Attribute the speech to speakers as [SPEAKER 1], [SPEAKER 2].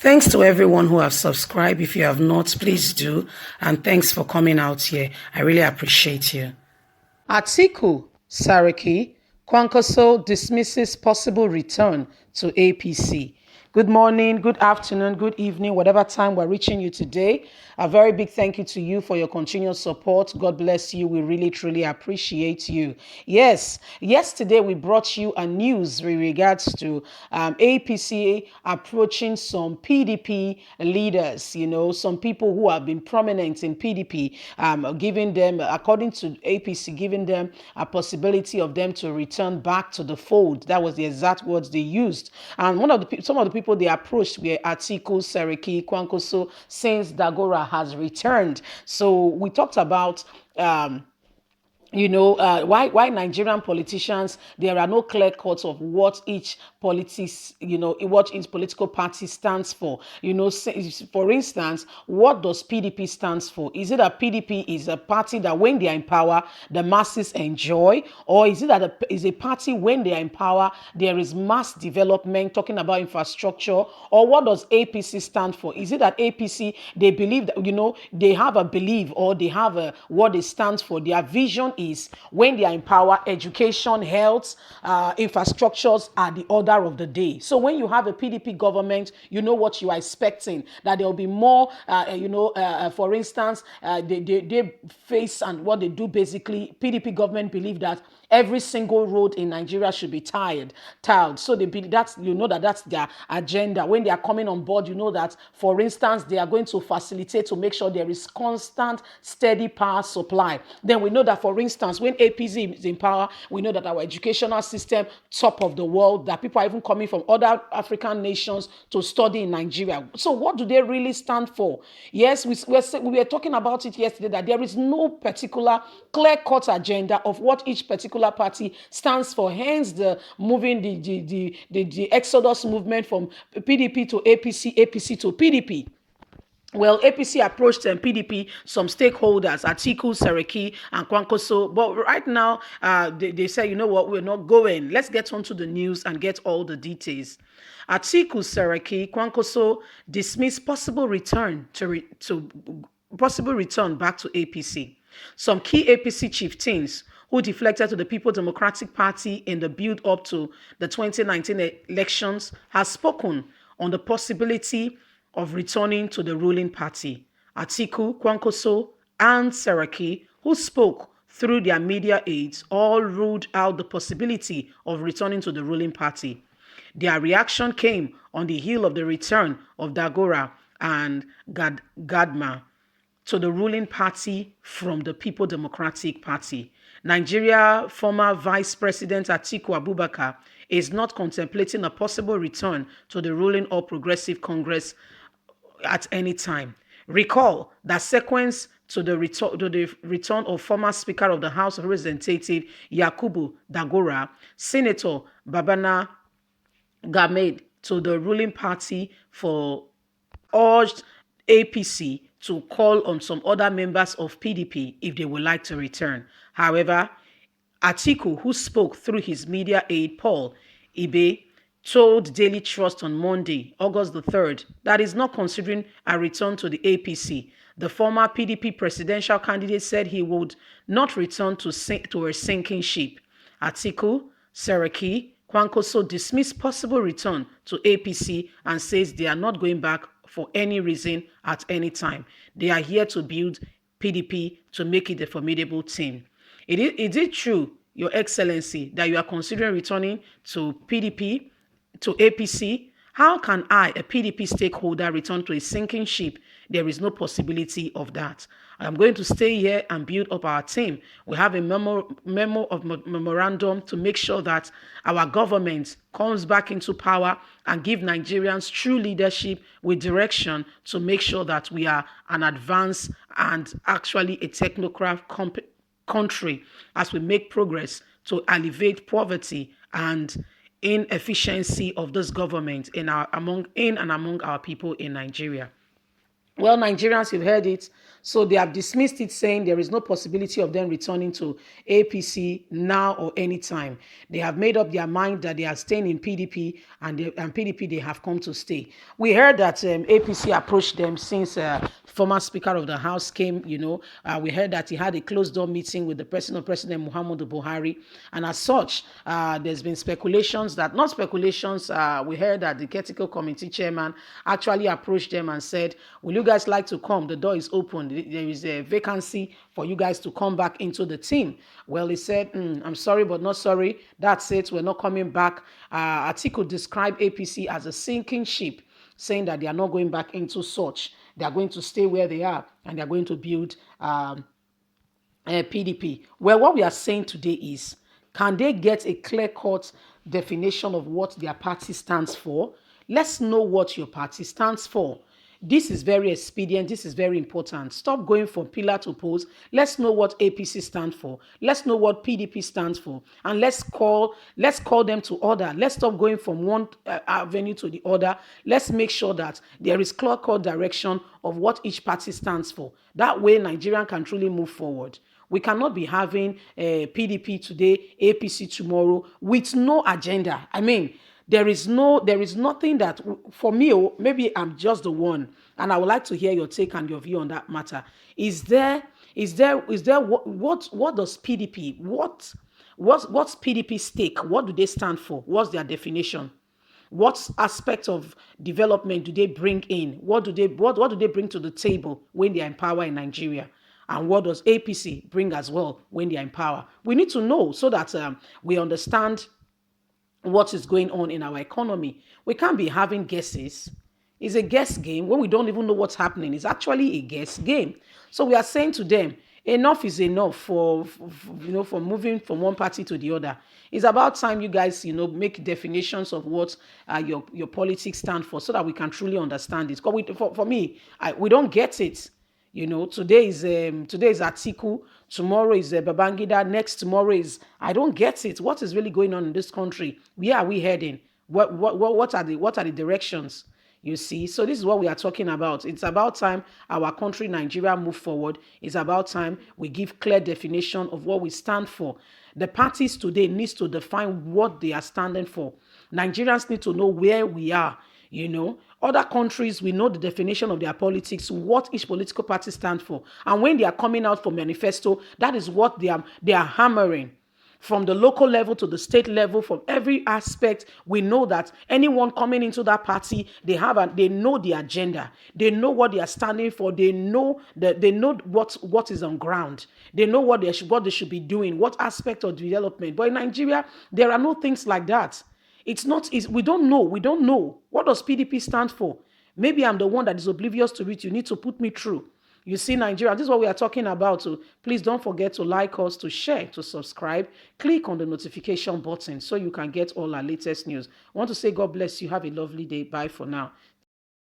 [SPEAKER 1] Thanks to everyone who have subscribed. If you have not, please do. And thanks for coming out here. I really appreciate you. Atiku, Saraki, Kwankwaso dismisses possible return to APC. Good morning, good afternoon, good evening, whatever time we're reaching you today. A very big thank you to you for your continued support. God bless you. We really, truly appreciate you. Yes, yesterday we brought you a news with regards to APC approaching some PDP leaders, some people who have been prominent in PDP, giving them, according to APC, giving them a possibility of them to return back to the fold. That was the exact words they used. And some of the people they approached were Atiku, Saraki, Kwankwaso, since Dagora has returned. So we talked about why Nigerian politicians, there are no clear cuts of what each what each political party stands for. For instance, what does PDP stands for? Is it that PDP is a party that when they are in power, the masses enjoy? Or is it that is a party when they are in power, there is mass development, talking about infrastructure? Or what does APC stand for? Is it that APC, they believe that, they have a belief, or they have what they stand for? Their vision is when they are in power, education, health, infrastructures are the order of the day. So when you have a PDP government, you know what you are expecting, that there will be more, for instance, they face, and what they do basically, PDP government believe that every single road in Nigeria should be tiled. So they believe that's their agenda. When they are coming on board, that, for instance, they are going to facilitate to make sure there is constant, steady power supply. Then we know that, for instance, when APC is in power, we know that our educational system, top of the world, that people are even coming from other African nations to study in Nigeria. So what do they really stand for? Yes, we were talking about it yesterday, that there is no particular clear-cut agenda of what each particular party stands for. Hence, the moving the exodus movement from PDP to APC, APC to PDP. Well, APC approached PDP, some stakeholders, Atiku, Saraki, and Kwankwaso. But right now, they say, you know what, we're not going. Let's get onto the news and get all the details. Atiku, Saraki, Kwankwaso dismiss possible return possible return back to APC. Some key APC chieftains who deflected to the People Democratic Party in the build-up to the 2019 elections has spoken on the possibility of returning to the ruling party. Atiku, Kwankwaso, and Saraki, who spoke through their media aides, all ruled out the possibility of returning to the ruling party. Their reaction came on the heel of the return of Dagora and Gadma to the ruling party from the People Democratic Party. Nigeria former Vice President Atiku Abubakar is not contemplating a possible return to the ruling All Progressive Congress at any time. Recall that sequence to the return of former Speaker of the House of Representatives Yakubu Dagora, Senator Babana Gamed to the ruling party for urged APC to call on some other members of PDP if they would like to return. However, Atiku, who spoke through his media aide Paul Ibe, told Daily Trust on Monday, August the 3rd, that he's not considering a return to the APC. The former PDP presidential candidate said he would not return to a sinking ship. Atiku, Saraki, Kwankwaso dismissed possible return to APC and says they are not going back for any reason at any time. They are here to build PDP to make it a formidable team. Is it true, Your Excellency, that you are considering returning to PDP, to APC? How can I, a PDP stakeholder, return to a sinking ship? There is no possibility of that. I'm going to stay here and build up our team. We have a memo of memorandum to make sure that our government comes back into power and give Nigerians true leadership with direction to make sure that we are an advanced and actually a technocrat country as we make progress to alleviate poverty and inefficiency of this government among our people in Nigeria. Well, Nigerians, you've heard it. So they have dismissed it, saying there is no possibility of them returning to APC now or anytime. They have made up their mind that they are staying in PDP, and PDP they have come to stay. We heard that APC approached them since former Speaker of the House came. We heard that he had a closed door meeting with the President Muhammadu Buhari, and as such, there's been speculations that, not speculations, we heard that the Critical Committee chairman actually approached them and said, will you guys like to come? The door is open. There is a vacancy for you guys to come back into the team. Well, he said, I'm sorry, but not sorry. That's it. We're not coming back. Atiku described APC as a sinking ship, saying that they are not going back into such. They are going to stay where they are, and they are going to build PDP. Well, what we are saying today is, can they get a clear-cut definition of what their party stands for? Let's know what your party stands for. This is very expedient. This is very important. Stop going from pillar to post. Let's know what APC stands for. Let's know what PDP stands for, and let's call them to order. Let's stop going from one avenue to the other. Let's make sure that there is clear-cut direction of what each party stands for. That way, Nigeria can truly move forward. We cannot be having PDP today, APC tomorrow, with no agenda. I mean, there is nothing that, for me, maybe I'm just the one, and I would like to hear your take and your view on that matter. Is there what does PDP, what's PDP stake? What do they stand for? What's their definition? What aspect of development do they bring in? What do they bring to the table when they are in power in Nigeria? And what does APC bring as well when they are in power? We need to know so that we understand what is going on in our economy. We can't be having guesses. It's a guess game when we don't even know what's happening. It's actually a guess game. So we are saying to them, enough is enough for moving from one party to the other. It's about time you guys make definitions of what your politics stand for, so that we can truly understand it. Because for me, we don't get it. Today is Atiku, tomorrow is Babangida, next tomorrow is, I don't get it. What is really going on in this country? Where are we heading? What are the directions? You see, so this is what we are talking about. It's about time our country, Nigeria, move forward. It's about time we give clear definition of what we stand for. The parties today needs to define what they are standing for. Nigerians need to know where we are. Other countries, we know the definition of their politics, what each political party stands for. And when they are coming out for manifesto, that is what they are hammering. From the local level to the state level, from every aspect, we know that anyone coming into that party, they know the agenda. They know what they are standing for. They know what is on ground. They know what they should be doing, what aspect of development. But in Nigeria, there are no things like that. We don't know. We don't know. What does PDP stand for? Maybe I'm the one that is oblivious to it. You need to put me through. You see, Nigeria, this is what we are talking about. So please don't forget to like us, to share, to subscribe. Click on the notification button so you can get all our latest news. I want to say God bless you. Have a lovely day. Bye for now.